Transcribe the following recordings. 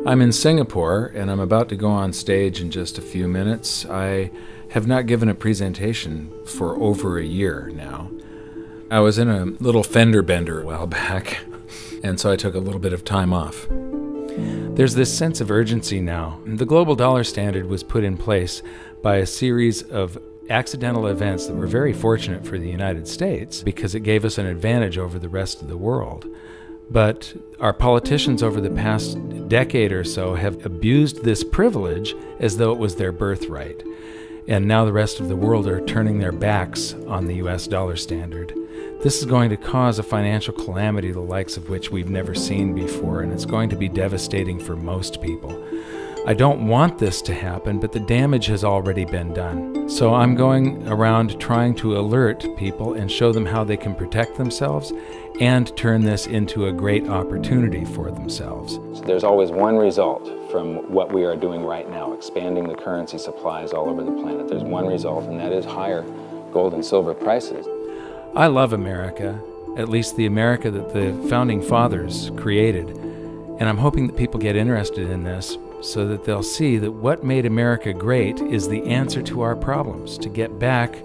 I'm in Singapore, and I'm about to go on stage in just a few minutes. I have not given a presentation for over a year now. I was in a little fender bender a while back, and so I took a little bit of time off. There's this sense of urgency now. The global dollar standard was put in place by a series of accidental events that were very fortunate for the United States because it gave us an advantage over the rest of the world. But our politicians over the past decade or so have abused this privilege as though it was their birthright. And now the rest of the world are turning their backs on the US dollar standard. This is going to cause a financial calamity the likes of which we've never seen before, and it's going to be devastating for most people. I don't want this to happen, but the damage has already been done. So I'm going around trying to alert people and show them how they can protect themselves and turn this into a great opportunity for themselves. So there's always one result from what we are doing right now, expanding the currency supplies all over the planet. There's one result, and that is higher gold and silver prices. I love America, at least the America that the Founding Fathers created, and I'm hoping that people get interested in this so that they'll see that what made America great is the answer to our problems, to get back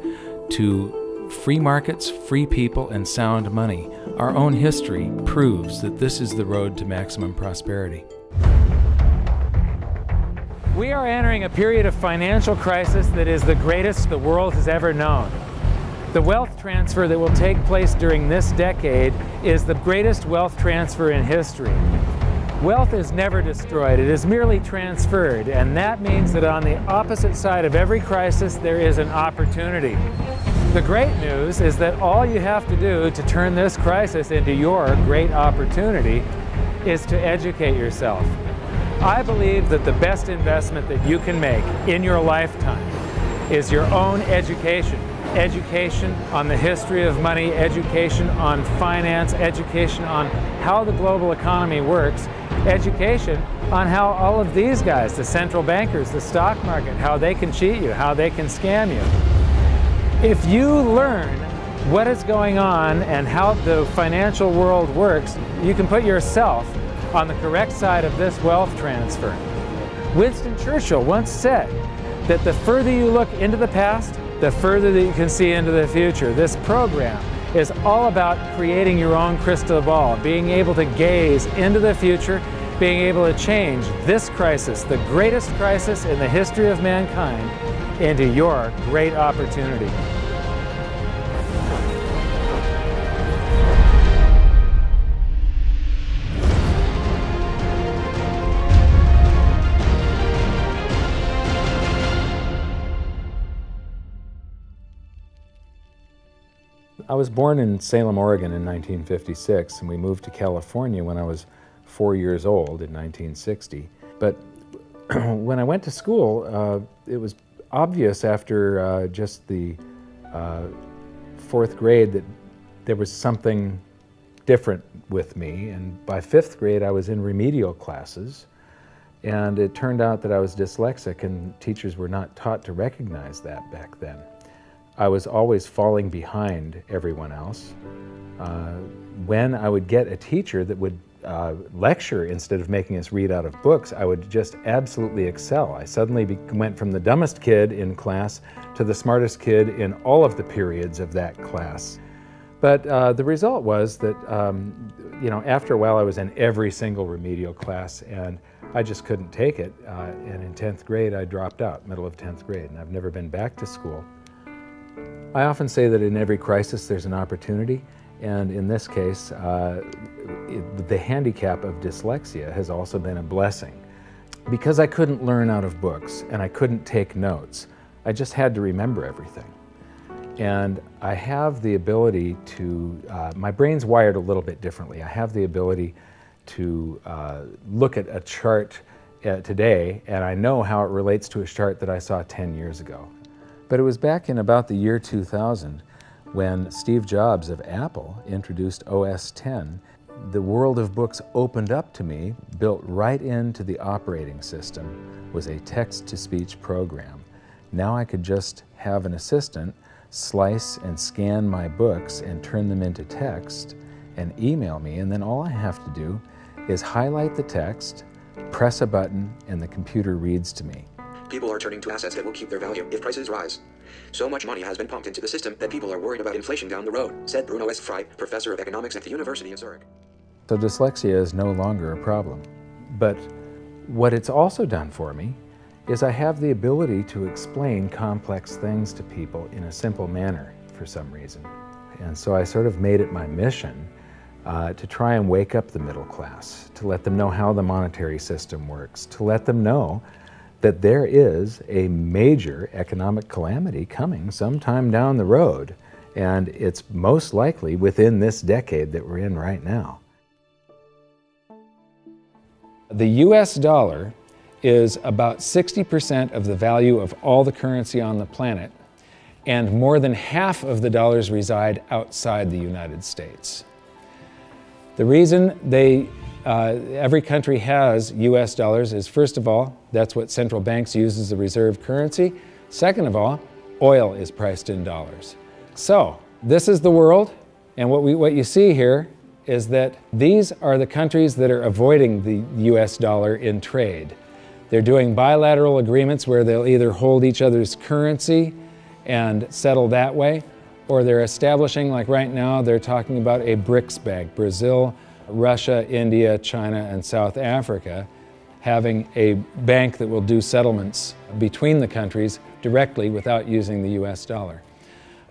to free markets, free people, and sound money. Our own history proves that this is the road to maximum prosperity. We are entering a period of financial crisis that is the greatest the world has ever known. The wealth transfer that will take place during this decade is the greatest wealth transfer in history. Wealth is never destroyed, it is merely transferred, and that means that on the opposite side of every crisis there is an opportunity. The great news is that all you have to do to turn this crisis into your great opportunity is to educate yourself. I believe that the best investment that you can make in your lifetime is your own education. Education on the history of money, education on finance, education on how the global economy works, education on how all of these guys, the central bankers, the stock market, how they can cheat you, how they can scam you. If you learn what is going on and how the financial world works, you can put yourself on the correct side of this wealth transfer. Winston Churchill once said that the further you look into the past, the further that you can see into the future. This program is all about creating your own crystal ball, being able to gaze into the future, being able to change this crisis, the greatest crisis in the history of mankind, into your great opportunity. I was born in Salem, Oregon in 1956, and we moved to California when I was 4 years old in 1960. But when I went to school, it was obvious after just the fourth grade that there was something different with me. And by fifth grade, I was in remedial classes. And it turned out that I was dyslexic, and teachers were not taught to recognize that back then. I was always falling behind everyone else. When I would get a teacher that would lecture instead of making us read out of books, I would just absolutely excel. I suddenly went from the dumbest kid in class to the smartest kid in all of the periods of that class. But the result was that, after a while I was in every single remedial class, and I just couldn't take it. And in 10th grade, I dropped out, middle of 10th grade, and I've never been back to school. I often say that in every crisis there's an opportunity, and in this case, the handicap of dyslexia has also been a blessing. Because I couldn't learn out of books and I couldn't take notes, I just had to remember everything. And I have the ability to, my brain's wired a little bit differently. I have the ability to look at a chart today, and I know how it relates to a chart that I saw 10 years ago. But it was back in about the year 2000 when Steve Jobs of Apple introduced OS X. The world of books opened up to me. Built right into the operating system was a text-to-speech program. Now I could just have an assistant slice and scan my books and turn them into text and email me, and then all I have to do is highlight the text, press a button and the computer reads to me. People are turning to assets that will keep their value if prices rise. So much money has been pumped into the system that people are worried about inflation down the road, said Bruno S. Frey, professor of economics at the University of Zurich. So dyslexia is no longer a problem. But what it's also done for me is I have the ability to explain complex things to people in a simple manner for some reason. And so I sort of made it my mission to try and wake up the middle class, to let them know how the monetary system works, to let them know that there is a major economic calamity coming sometime down the road, and it's most likely within this decade that we're in right now. The US dollar is about 60% of the value of all the currency on the planet, and more than half of the dollars reside outside the United States. The reason every country has US dollars is, first of all, that's what central banks use as the reserve currency. Second of all, oil is priced in dollars. So this is the world, and what you see here is that these are the countries that are avoiding the US dollar in trade. They're doing bilateral agreements where they'll either hold each other's currency and settle that way, or they're establishing, like right now, they're talking about a BRICS bank, Brazil, Russia, India, China, and South Africa, having a bank that will do settlements between the countries directly without using the US dollar.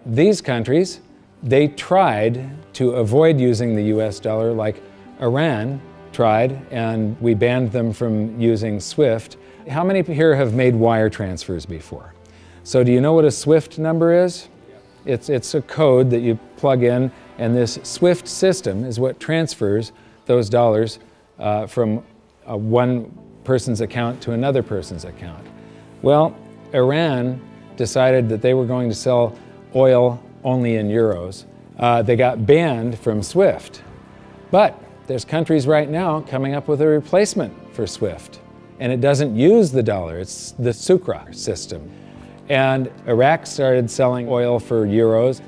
These countries, they tried to avoid using the US dollar, like Iran tried, and we banned them from using SWIFT. How many here have made wire transfers before? So do you know what a SWIFT number is? It's a code that you plug in, and this SWIFT system is what transfers those dollars from one person's account to another person's account. Well, Iran decided that they were going to sell oil only in euros. They got banned from SWIFT. But there's countries right now coming up with a replacement for SWIFT, and it doesn't use the dollar, it's the Sukra system. And Iraq started selling oil for euros.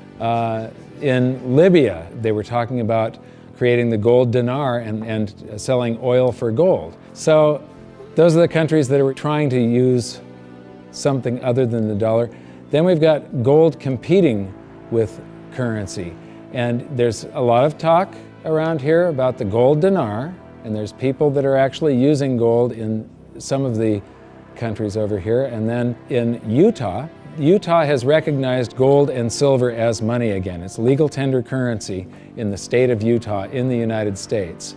In Libya, they were talking about creating the gold dinar and selling oil for gold. So those are the countries that are trying to use something other than the dollar. Then we've got gold competing with currency. And there's a lot of talk around here about the gold dinar, and there's people that are actually using gold in some of the countries over here. And then in Utah has recognized gold and silver as money again. It's legal tender currency in the state of Utah in the United States.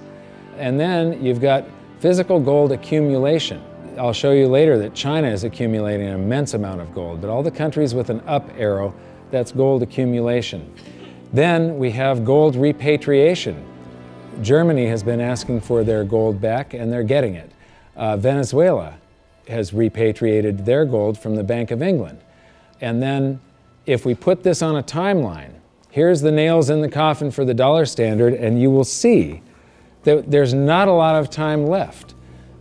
And then you've got physical gold accumulation. I'll show you later that China is accumulating an immense amount of gold, but all the countries with an up arrow, that's gold accumulation. Then we have gold repatriation. Germany has been asking for their gold back, and they're getting it. Venezuela has repatriated their gold from the Bank of England. And then if we put this on a timeline, here's the nails in the coffin for the dollar standard, and you will see that there's not a lot of time left.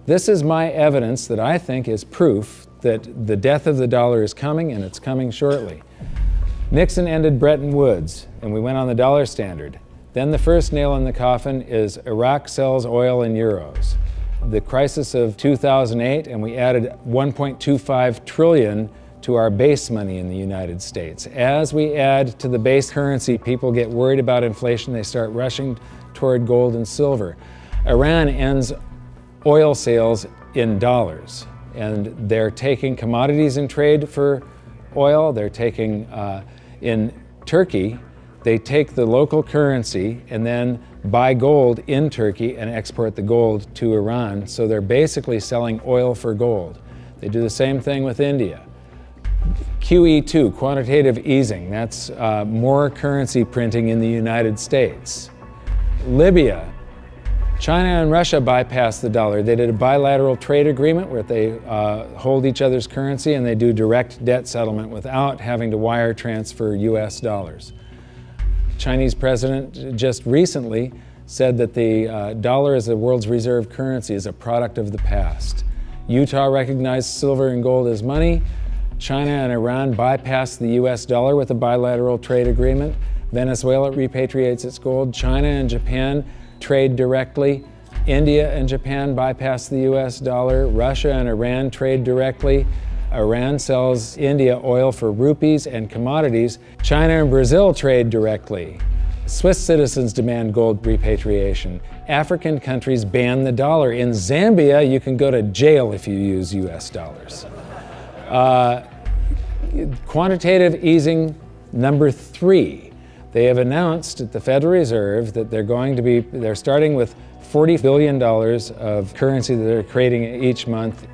This is my evidence that I think is proof that the death of the dollar is coming, and it's coming shortly. Nixon ended Bretton Woods, and we went on the dollar standard. Then the first nail in the coffin is Iraq sells oil in euros. The crisis of 2008, and we added 1.25 trillion to our base money in the United States. As we add to the base currency, people get worried about inflation. They start rushing toward gold and silver. Iran ends oil sales in dollars, and they're taking commodities in trade for oil. They're taking, in Turkey, they take the local currency and then buy gold in Turkey and export the gold to Iran. So they're basically selling oil for gold. They do the same thing with India. QE2, quantitative easing, that's more currency printing in the United States. Libya, China and Russia bypassed the dollar. They did a bilateral trade agreement where they hold each other's currency, and they do direct debt settlement without having to wire transfer US dollars. Chinese president just recently said that the dollar as the world's reserve currency is a product of the past. Utah recognized silver and gold as money. China and Iran bypassed the US dollar with a bilateral trade agreement. Venezuela repatriates its gold. China and Japan trade directly. India and Japan bypass the US dollar. Russia and Iran trade directly. Iran sells India oil for rupees and commodities. China and Brazil trade directly. Swiss citizens demand gold repatriation. African countries ban the dollar. In Zambia, you can go to jail if you use US dollars. Quantitative easing number 3. They have announced at the Federal Reserve that they're starting with $40 billion of currency that they're creating each month,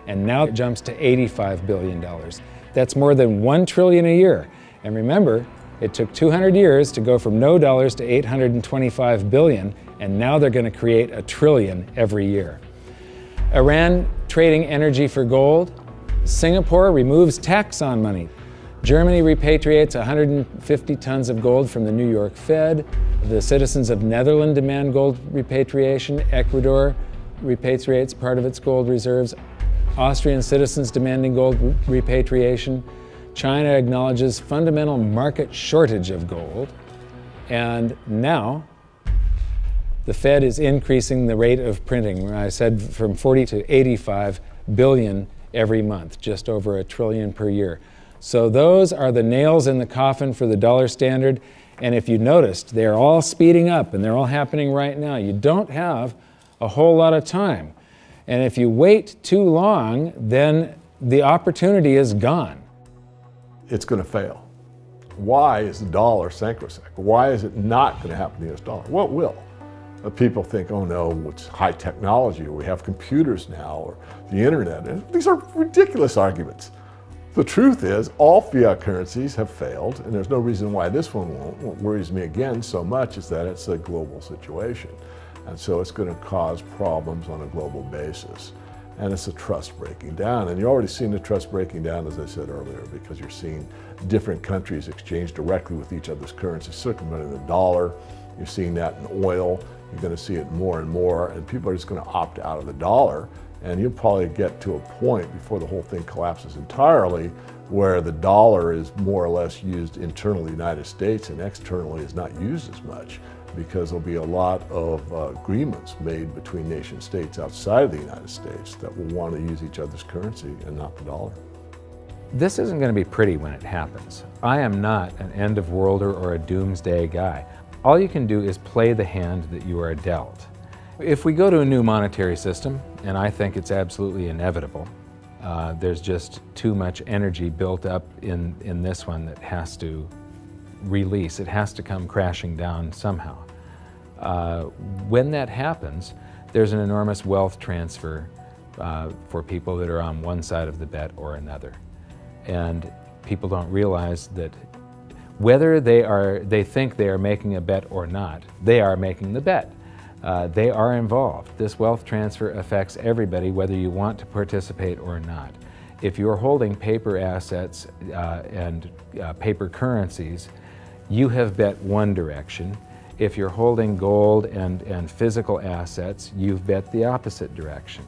and now it jumps to $85 billion. That's more than $1 trillion a year. And remember, it took 200 years to go from no dollars to 825 billion, and now they're going to create $1 trillion every year. Iran trading energy for gold. Singapore removes tax on money. Germany repatriates 150 tons of gold from the New York Fed. The citizens of Netherlands demand gold repatriation. Ecuador repatriates part of its gold reserves. Austrian citizens demanding gold repatriation. China acknowledges fundamental market shortage of gold. And now, the Fed is increasing the rate of printing. I said from 40 to 85 billion every month, just over $1 trillion per year. So those are the nails in the coffin for the dollar standard. And if you noticed, they're all speeding up and they're all happening right now. You don't have a whole lot of time. And if you wait too long, then the opportunity is gone. It's going to fail. Why is the dollar sacrosanct? Why is it not going to happen to the US dollar? Well, it will. People think, oh no, it's high technology, or we have computers now, or the internet. And these are ridiculous arguments. The truth is, all fiat currencies have failed, and there's no reason why this one won't. What worries me again so much is that it's a global situation. And so it's going to cause problems on a global basis. And it's a trust breaking down. And you're already seeing the trust breaking down, as I said earlier, because you're seeing different countries exchange directly with each other's currencies, circumventing the dollar. You're seeing that in oil. You're going to see it more and more, and people are just going to opt out of the dollar. And you'll probably get to a point before the whole thing collapses entirely where the dollar is more or less used internally in the United States and externally is not used as much, because there'll be a lot of agreements made between nation states outside of the United States that will want to use each other's currency and not the dollar. This isn't going to be pretty when it happens. I am not an end-of-worlder or a doomsday guy. All you can do is play the hand that you are dealt. If we go to a new monetary system, and I think it's absolutely inevitable, there's just too much energy built up in this one that has to release. It has to come crashing down somehow. When that happens, there's an enormous wealth transfer for people that are on one side of the bet or another. And people don't realize that whether they think they are making a bet or not, they are making the bet. They are involved. This wealth transfer affects everybody, whether you want to participate or not. If you're holding paper assets and paper currencies, you have bet one direction. If you're holding gold and physical assets, you've bet the opposite direction.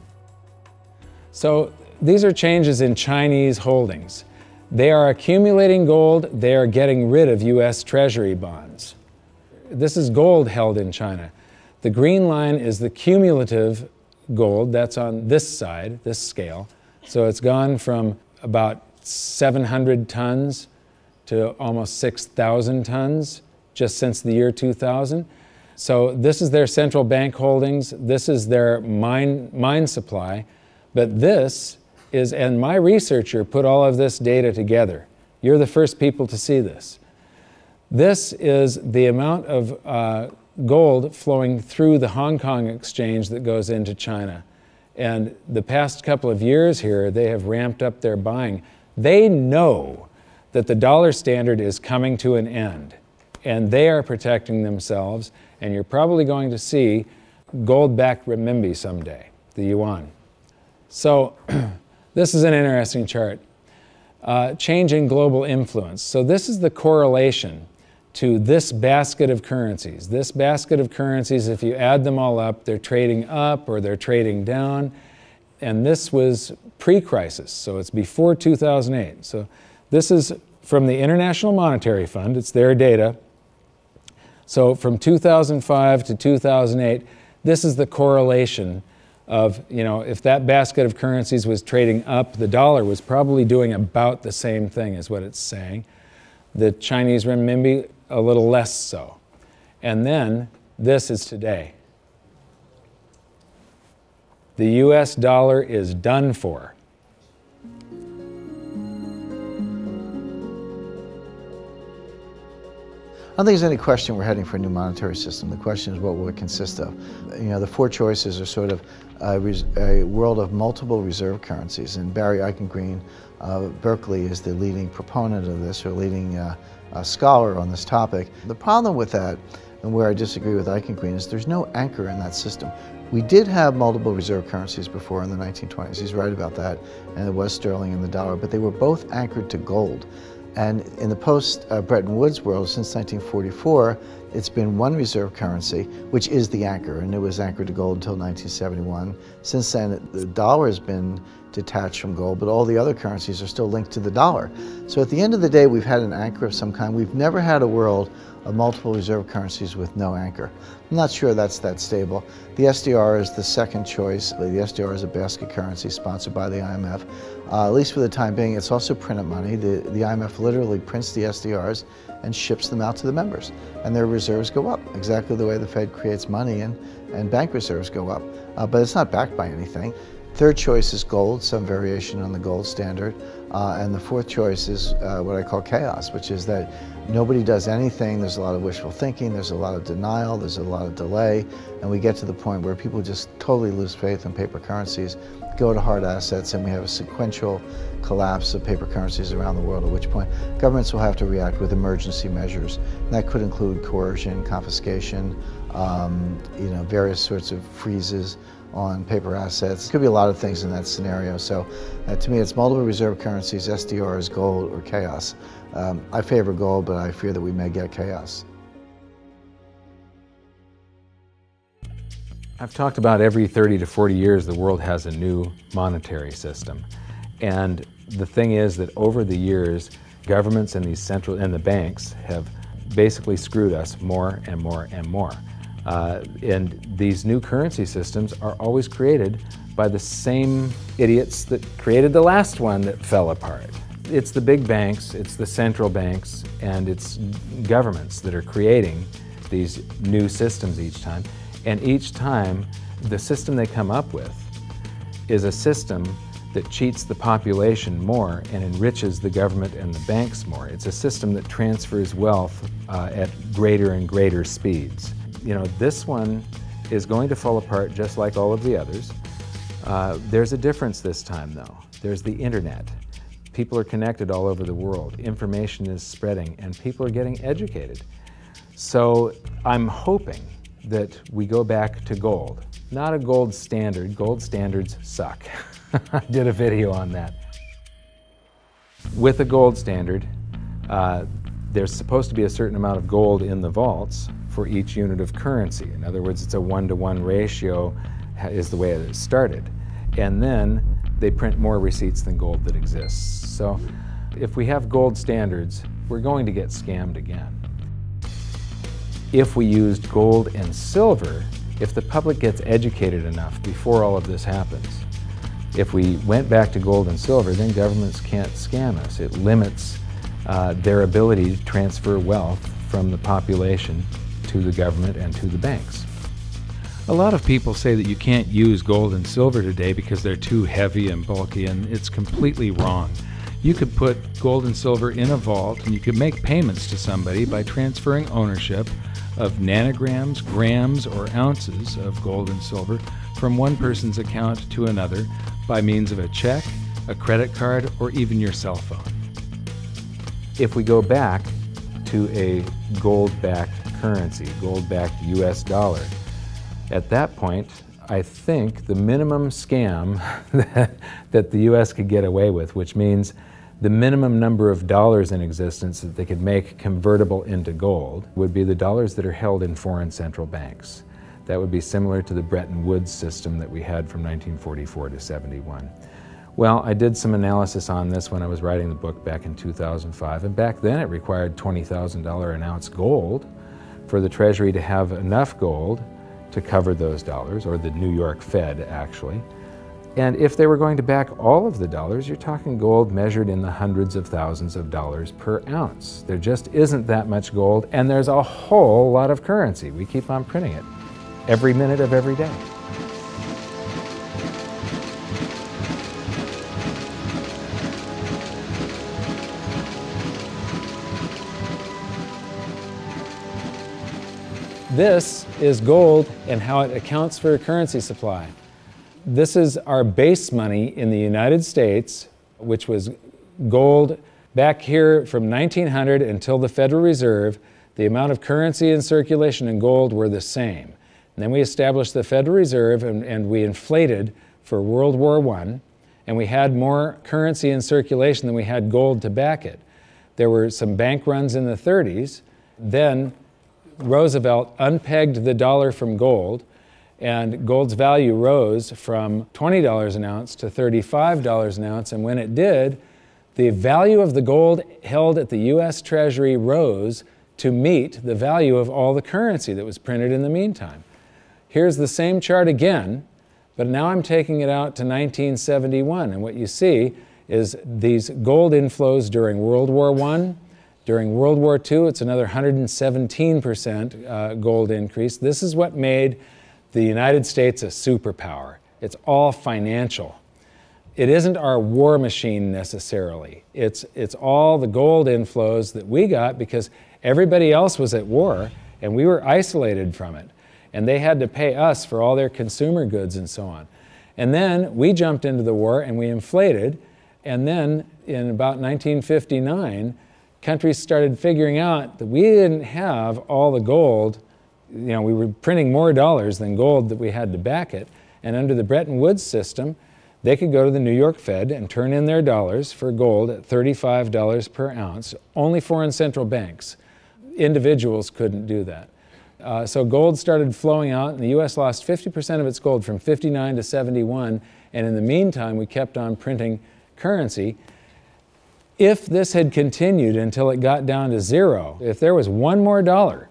So these are changes in Chinese holdings. They are accumulating gold. They are getting rid of US Treasury bonds. This is gold held in China. The green line is the cumulative gold. That's on this side, this scale. So it's gone from about 700 tons to almost 6,000 tons just since the year 2000. So this is their central bank holdings. This is their mine supply. But this is, and my researcher put all of this data together. You're the first people to see this. This is the amount of gold flowing through the Hong Kong exchange that goes into China. And the past couple of years here, they have ramped up their buying. They know that the dollar standard is coming to an end, and they are protecting themselves, and you're probably going to see gold-backed renminbi someday, the yuan. So this is an interesting chart. Change in global influence. So this is the correlation to this basket of currencies. This basket of currencies, if you add them all up, they're trading up or they're trading down. And this was pre-crisis, so it's before 2008. So this is from the International Monetary Fund. It's their data. So from 2005 to 2008, This is the correlation of, you know, if that basket of currencies was trading up, the dollar was probably doing about the same thing is what it's saying. The Chinese renminbi, a little less so. And then this is today. The US dollar is done for. I don't think there's any question we're heading for a new monetary system. The question is what will it consist of? You know, the four choices are sort of a world of multiple reserve currencies, and Barry Eichengreen of Berkeley is the leading proponent of this, or leading scholar on this topic. The problem with that, and where I disagree with Eichengreen, is there's no anchor in that system. We did have multiple reserve currencies before in the 1920s. He's right about that, and it was sterling and the dollar, but they were both anchored to gold. And in the post-Bretton Woods world, since 1944, it's been one reserve currency, which is the anchor, and it was anchored to gold until 1971. Since then, the dollar has been detached from gold, but all the other currencies are still linked to the dollar. So at the end of the day, we've had an anchor of some kind. We've never had a world of multiple reserve currencies with no anchor. I'm not sure that's that stable. The SDR is the second choice. The SDR is a basket currency sponsored by the IMF. At least for the time being, it's also printed money. The IMF literally prints the SDRs and ships them out to the members, and their reserves go up, exactly the way the Fed creates money and bank reserves go up. But it's not backed by anything. Third choice is gold, some variation on the gold standard. And the fourth choice is what I call chaos, which is that nobody does anything. There's a lot of wishful thinking, there's a lot of denial, there's a lot of delay, and we get to the point where people just totally lose faith in paper currencies, go to hard assets, and we have a sequential collapse of paper currencies around the world, at which point governments will have to react with emergency measures. And that could include coercion, confiscation, you know, various sorts of freezes on paper assets. It could be a lot of things in that scenario. So to me, it's multiple reserve currencies, SDRs, gold, or chaos. I favor gold, but I fear that we may get chaos. I've talked about every 30 to 40 years the world has a new monetary system. And the thing is that over the years, governments and the banks have basically screwed us more and more and more. And these new currency systems are always created by the same idiots that created the last one that fell apart. It's the big banks, it's the central banks, and it's governments that are creating these new systems each time. And each time, the system they come up with is a system that cheats the population more and enriches the government and the banks more. It's a system that transfers wealth at greater and greater speeds. You know, this one is going to fall apart just like all of the others. There's a difference this time, though. There's the internet. People are connected all over the world. Information is spreading, and people are getting educated. So I'm hoping that we go back to gold. Not a gold standard. Gold standards suck. I did a video on that. With a gold standard, there's supposed to be a certain amount of gold in the vaults for each unit of currency. In other words, it's a 1-to-1 ratio is the way it started. And then they print more receipts than gold that exists. So if we have gold standards, we're going to get scammed again. If we used gold and silver, if the public gets educated enough before all of this happens, if we went back to gold and silver, then governments can't scam us. It limits their ability to transfer wealth from the population to the government and to the banks. A lot of people say that you can't use gold and silver today because they're too heavy and bulky, and it's completely wrong. You could put gold and silver in a vault, and you could make payments to somebody by transferring ownership of nanograms, grams, or ounces of gold and silver from one person's account to another by means of a check, a credit card, or even your cell phone. If we go back to a gold-backed currency, gold-backed US dollar, at that point, I think the minimum scam that the US could get away with, which means the minimum number of dollars in existence that they could make convertible into gold, would be the dollars that are held in foreign central banks. That would be similar to the Bretton Woods system that we had from 1944 to 71. Well, I did some analysis on this when I was writing the book back in 2005, and back then it required $20,000 an ounce gold for the Treasury to have enough gold to cover those dollars, or the New York Fed actually. And if they were going to back all of the dollars, you're talking gold measured in the hundreds of thousands of dollars per ounce. There just isn't that much gold, and there's a whole lot of currency. We keep on printing it every minute of every day. This is gold and how it accounts for a currency supply. This is our base money in the United States, which was gold back here from 1900 until the Federal Reserve. The amount of currency in circulation in gold were the same. And then we established the Federal Reserve, and we inflated for World War I, and we had more currency in circulation than we had gold to back it. There were some bank runs in the 30s. Then Roosevelt unpegged the dollar from gold, and gold's value rose from $20 an ounce to $35 an ounce. And when it did, the value of the gold held at the U.S. Treasury rose to meet the value of all the currency that was printed in the meantime. Here's the same chart again, but now I'm taking it out to 1971. And what you see is these gold inflows during World War I. During World War II, it's another 117% gold increase. This is what made the United States a superpower. It's all financial. It isn't our war machine necessarily. It's all the gold inflows that we got because everybody else was at war and we were isolated from it. And they had to pay us for all their consumer goods and so on. And then we jumped into the war and we inflated. And then in about 1959, countries started figuring out that we didn't have all the gold. You know, we were printing more dollars than gold that we had to back it. And under the Bretton Woods system, they could go to the New York Fed and turn in their dollars for gold at $35 per ounce. Only foreign central banks. Individuals couldn't do that. So gold started flowing out, and the U.S. lost 50% of its gold from 59 to 71. And in the meantime, we kept on printing currency. If this had continued until it got down to zero, if there was one more dollar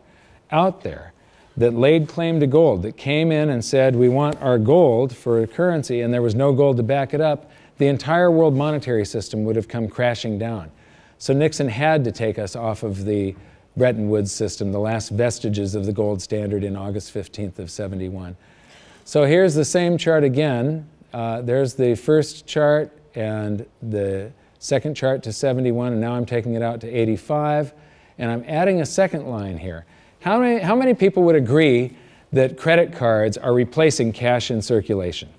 out there that laid claim to gold, that came in and said, we want our gold for a currency, and there was no gold to back it up, the entire world monetary system would have come crashing down. So Nixon had to take us off of the Bretton Woods system, the last vestiges of the gold standard in August 15th of 71. So here's the same chart again. There's the first chart and the second chart to 71, and now I'm taking it out to 85, and I'm adding a second line here. How many people would agree that credit cards are replacing cash in circulation?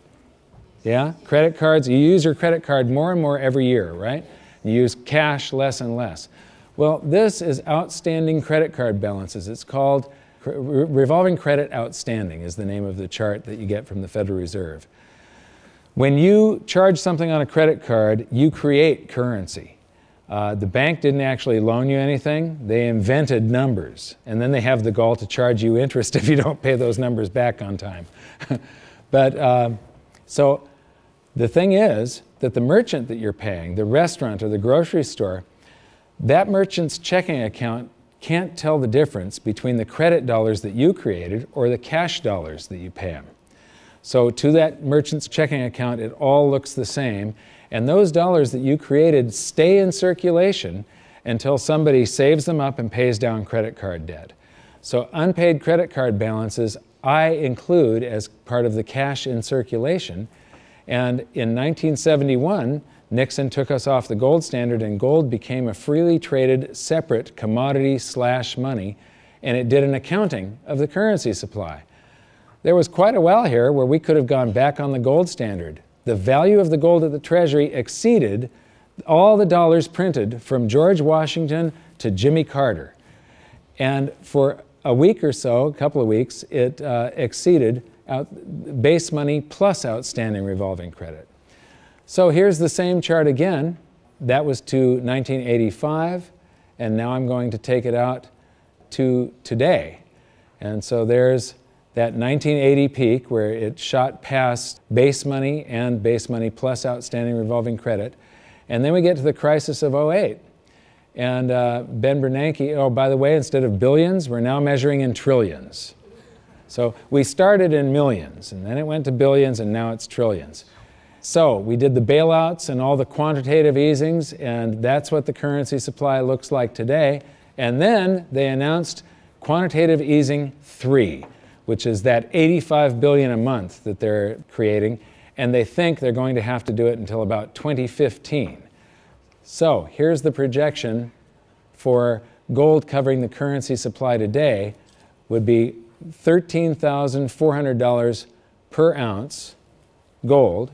Yeah? Credit cards, you use your credit card more and more every year, right? You use cash less and less. Well, this is outstanding credit card balances. It's called revolving credit outstanding is the name of the chart that you get from the Federal Reserve. When you charge something on a credit card, you create currency. The bank didn't actually loan you anything. They invented numbers. And then they have the gall to charge you interest if you don't pay those numbers back on time. So the thing is that the merchant that you're paying, the restaurant or the grocery store, that merchant's checking account can't tell the difference between the credit dollars that you created or the cash dollars that you pay them. So to that merchant's checking account, it all looks the same. And those dollars that you created stay in circulation until somebody saves them up and pays down credit card debt. So unpaid credit card balances I include as part of the cash in circulation. And in 1971, Nixon took us off the gold standard and gold became a freely traded separate commodity/money, and it did an accounting of the currency supply. There was quite a while here where we could have gone back on the gold standard. The value of the gold at the Treasury exceeded all the dollars printed from George Washington to Jimmy Carter. And for a week or so, a couple of weeks, it exceeded base money plus outstanding revolving credit. So here's the same chart again. That was to 1985, and now I'm going to take it out to today. And so there's that 1980 peak where it shot past base money and base money plus outstanding revolving credit. And then we get to the crisis of '08. And Ben Bernanke, oh, by the way, instead of billions, we're now measuring in trillions. So we started in millions, and then it went to billions, and now it's trillions. So we did the bailouts and all the quantitative easings, and that's what the currency supply looks like today. And then they announced quantitative easing 3, which is that 85 billion a month that they're creating, and they think they're going to have to do it until about 2015. So here's the projection for gold covering the currency supply today would be $13,400 per ounce gold,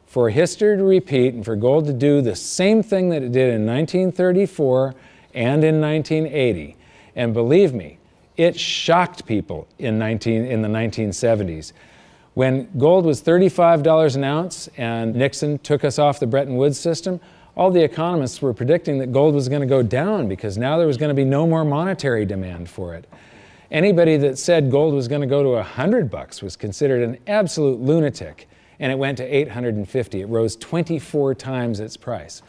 for history to repeat and for gold to do the same thing that it did in 1934 and in 1980. And believe me, it shocked people in the 1970s. When gold was $35 an ounce and Nixon took us off the Bretton Woods system, all the economists were predicting that gold was going to go down because now there was going to be no more monetary demand for it. Anybody that said gold was going to go to $100 was considered an absolute lunatic, and it went to $850. It rose 24 times its price.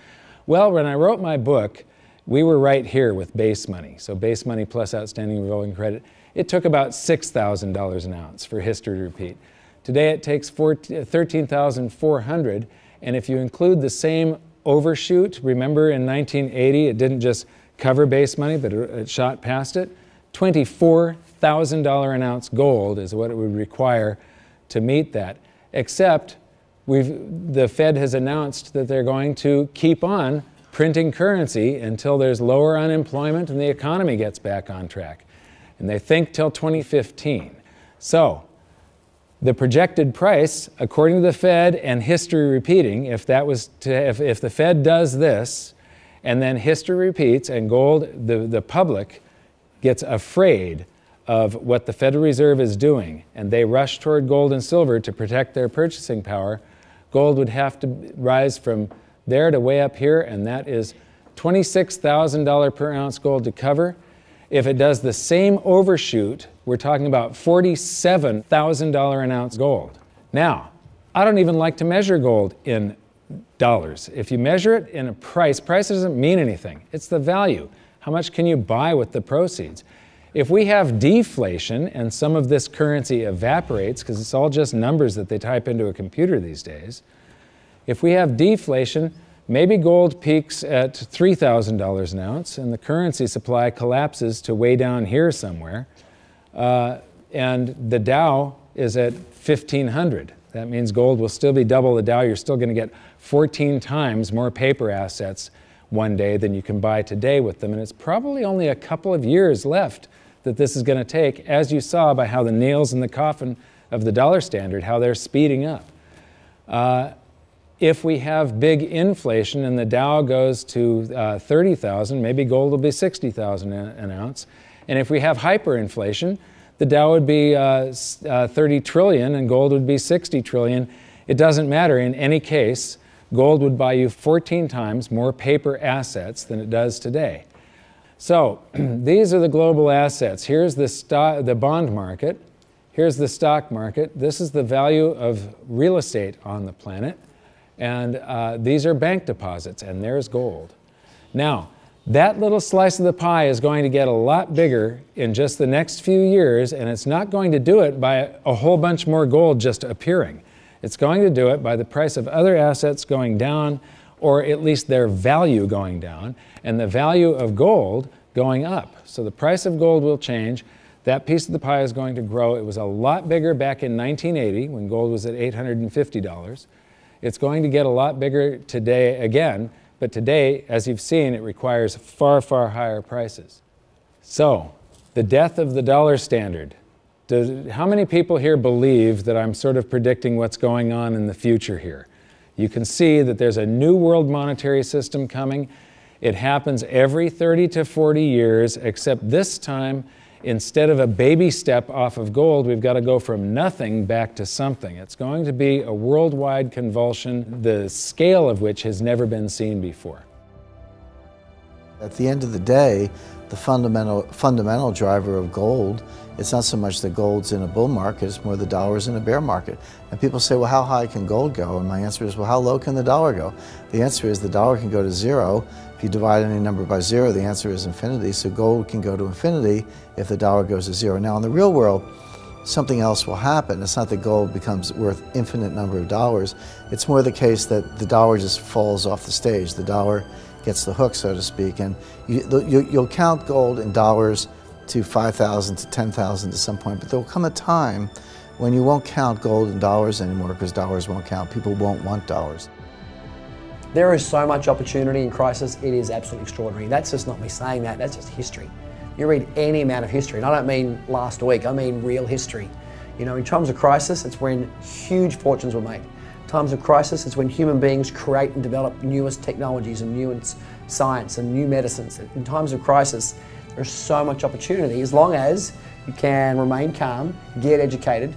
Well, when I wrote my book, we were right here with base money. So base money plus outstanding revolving credit. It took about $6,000 an ounce for history to repeat. Today it takes $13,400, and if you include the same overshoot, remember in 1980 it didn't just cover base money, but it shot past it. $24,000 an ounce gold is what it would require to meet that. Except the Fed has announced that they're going to keep on printing currency until there's lower unemployment and the economy gets back on track. And they think till 2015. So the projected price, according to the Fed and history repeating, if the Fed does this and then history repeats and gold, the public gets afraid of what the Federal Reserve is doing, and they rush toward gold and silver to protect their purchasing power, gold would have to rise from there to way up here, and that is $26,000 per ounce gold to cover. If it does the same overshoot, we're talking about $47,000 an ounce gold. Now, I don't even like to measure gold in dollars. If you measure it in a price doesn't mean anything. It's the value. How much can you buy with the proceeds? If we have deflation and some of this currency evaporates, because it's all just numbers that they type into a computer these days, if we have deflation, maybe gold peaks at $3,000 an ounce and the currency supply collapses to way down here somewhere, and the Dow is at 1,500. That means gold will still be double the Dow. You're still going to get 14 times more paper assets one day than you can buy today with them, and it's probably only a couple of years left that this is going to take, as you saw by how the nails in the coffin of the dollar standard, how they're speeding up. If we have big inflation and the Dow goes to 30,000, maybe gold will be 60,000 an ounce. And if we have hyperinflation, the Dow would be 30 trillion and gold would be 60 trillion. It doesn't matter. In any case, gold would buy you 14 times more paper assets than it does today. So these are the global assets. Here's the bond market. Here's the stock market. This is the value of real estate on the planet. And these are bank deposits, and there's gold. Now, that little slice of the pie is going to get a lot bigger in just the next few years, and it's not going to do it by a whole bunch more gold just appearing. It's going to do it by the price of other assets going down, or at least their value going down, and the value of gold going up. So the price of gold will change. That piece of the pie is going to grow. It was a lot bigger back in 1980 when gold was at $850. It's going to get a lot bigger today again, but today, as you've seen, it requires far, far higher prices. So, the death of the dollar standard. How many people here believe that I'm sort of predicting what's going on in the future here? You can see that there's a new world monetary system coming. It happens every 30 to 40 years, except this time, instead of a baby step off of gold, we've got to go from nothing back to something. It's going to be a worldwide convulsion, the scale of which has never been seen before. At the end of the day, the fundamental driver of gold, it's not so much that gold's in a bull market, it's more the dollar's in a bear market. And people say, well, how high can gold go? And my answer is, well, how low can the dollar go? The answer is the dollar can go to zero. If you divide any number by zero, the answer is infinity. So gold can go to infinity if the dollar goes to zero. Now, in the real world, something else will happen. It's not that gold becomes worth infinite number of dollars. It's more the case that the dollar just falls off the stage. The dollar gets the hook, so to speak, and you'll count gold in dollars to 5,000 to 10,000 at some point, but there will come a time when you won't count gold in dollars anymore because dollars won't count. People won't want dollars. There is so much opportunity in crisis, it is absolutely extraordinary. That's just not me saying that, that's just history. You read any amount of history, and I don't mean last week, I mean real history. You know, in times of crisis, it's when huge fortunes were made. In times of crisis, it's when human beings create and develop newest technologies and newest science and new medicines. In times of crisis, there's so much opportunity as long as you can remain calm, get educated,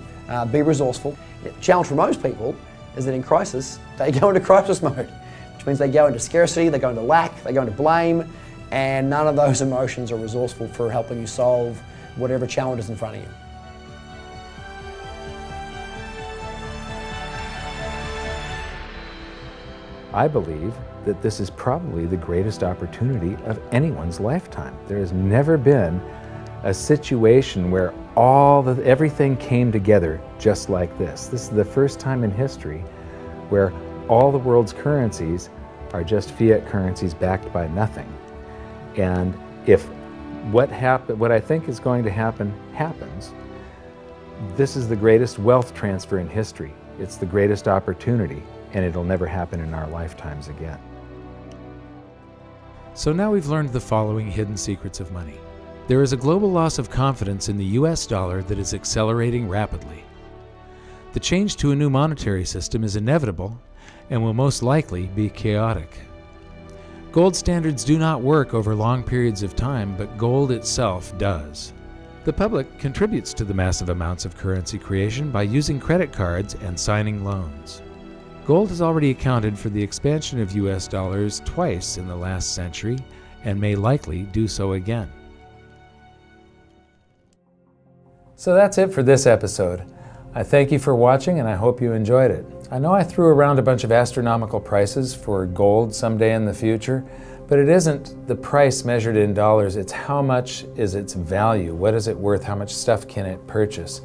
be resourceful. The challenge for most people is that in crisis, they go into crisis mode, which means they go into scarcity, they go into lack, they go into blame, and none of those emotions are resourceful for helping you solve whatever challenge is in front of you. I believe that this is probably the greatest opportunity of anyone's lifetime. There has never been a situation where everything came together just like this. This is the first time in history where all the world's currencies are just fiat currencies backed by nothing. And if what I think is going to happen happens, this is the greatest wealth transfer in history. It's the greatest opportunity, and it'll never happen in our lifetimes again. So now we've learned the following hidden secrets of money. There is a global loss of confidence in the US dollar that is accelerating rapidly. The change to a new monetary system is inevitable and will most likely be chaotic. Gold standards do not work over long periods of time, but gold itself does. The public contributes to the massive amounts of currency creation by using credit cards and signing loans. Gold has already accounted for the expansion of US dollars twice in the last century and may likely do so again. So that's it for this episode. I thank you for watching and I hope you enjoyed it. I know I threw around a bunch of astronomical prices for gold someday in the future, but it isn't the price measured in dollars, it's how much is its value, what is it worth, how much stuff can it purchase.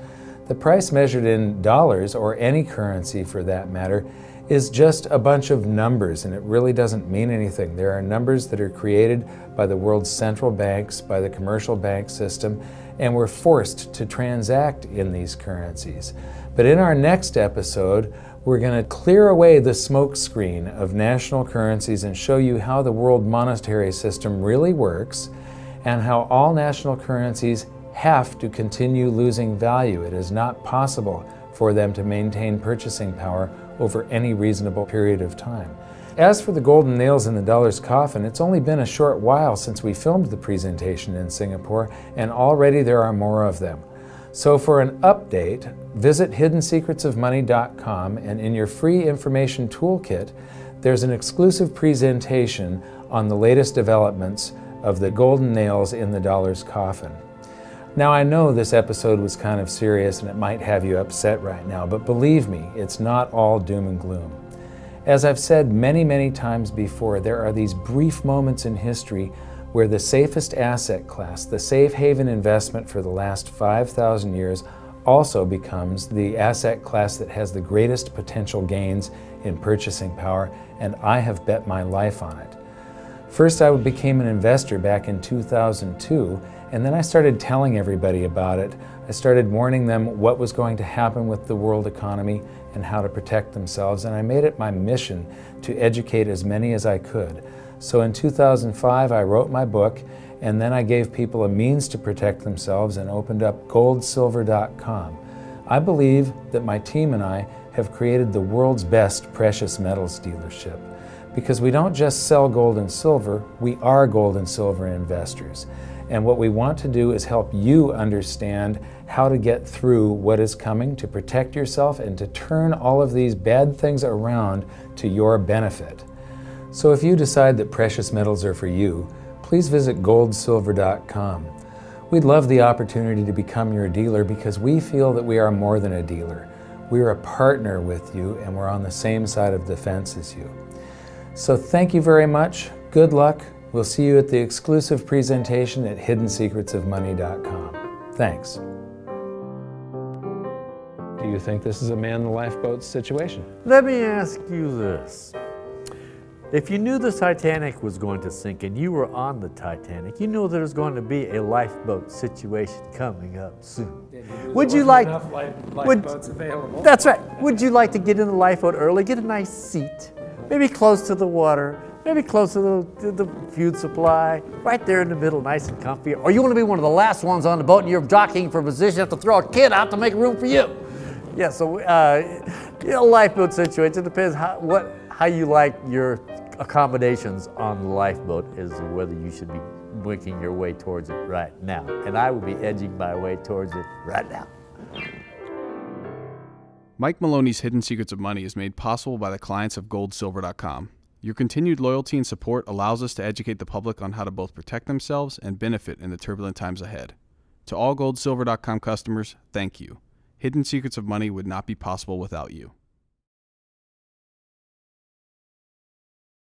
The price measured in dollars, or any currency for that matter, is just a bunch of numbers and it really doesn't mean anything. There are numbers that are created by the world's central banks, by the commercial bank system, and we're forced to transact in these currencies. But in our next episode, we're going to clear away the smokescreen of national currencies and show you how the world monetary system really works and how all national currencies have to continue losing value. It is not possible for them to maintain purchasing power over any reasonable period of time. As for the golden nails in the dollar's coffin, it's only been a short while since we filmed the presentation in Singapore, and already there are more of them. So for an update, visit hiddensecretsofmoney.com, and in your free information toolkit, there's an exclusive presentation on the latest developments of the golden nails in the dollar's coffin. Now I know this episode was kind of serious and it might have you upset right now, but believe me, it's not all doom and gloom. As I've said many times before, there are these brief moments in history where the safest asset class, the safe haven investment for the last 5,000 years, also becomes the asset class that has the greatest potential gains in purchasing power, and I have bet my life on it. First, I became an investor back in 2002, and then I started telling everybody about it. I started warning them what was going to happen with the world economy and how to protect themselves, and I made it my mission to educate as many as I could. So in 2005, I wrote my book, and then I gave people a means to protect themselves and opened up goldsilver.com. I believe that my team and I have created the world's best precious metals dealership, because we don't just sell gold and silver, we are gold and silver investors. And what we want to do is help you understand how to get through what is coming, to protect yourself and to turn all of these bad things around to your benefit. So if you decide that precious metals are for you, please visit goldsilver.com. We'd love the opportunity to become your dealer because we feel that we are more than a dealer. We're a partner with you and we're on the same side of the fence as you. So thank you very much. Good luck. We'll see you at the exclusive presentation at hiddensecretsofmoney.com. Thanks. you think this is a man in the lifeboat situation? Let me ask you this. If you knew the Titanic was going to sink and you were on the Titanic, you know there's going to be a lifeboat situation coming up soon. Would you like lifeboats available? That's right. Would you like to get in the lifeboat early, get a nice seat, maybe close to the water, maybe close to the food supply, right there in the middle, nice and comfy? Or you want to be one of the last ones on the boat and you're jockeying for position, you have to throw a kid out to make room for you. Yeah, so lifeboat situation depends how you like your accommodations on the lifeboat is whether you should be making your way towards it right now. And I would be edging my way towards it right now. Mike Maloney's Hidden Secrets of Money is made possible by the clients of goldsilver.com. Your continued loyalty and support allows us to educate the public on how to both protect themselves and benefit in the turbulent times ahead. To all goldsilver.com customers, thank you. Hidden Secrets of Money would not be possible without you.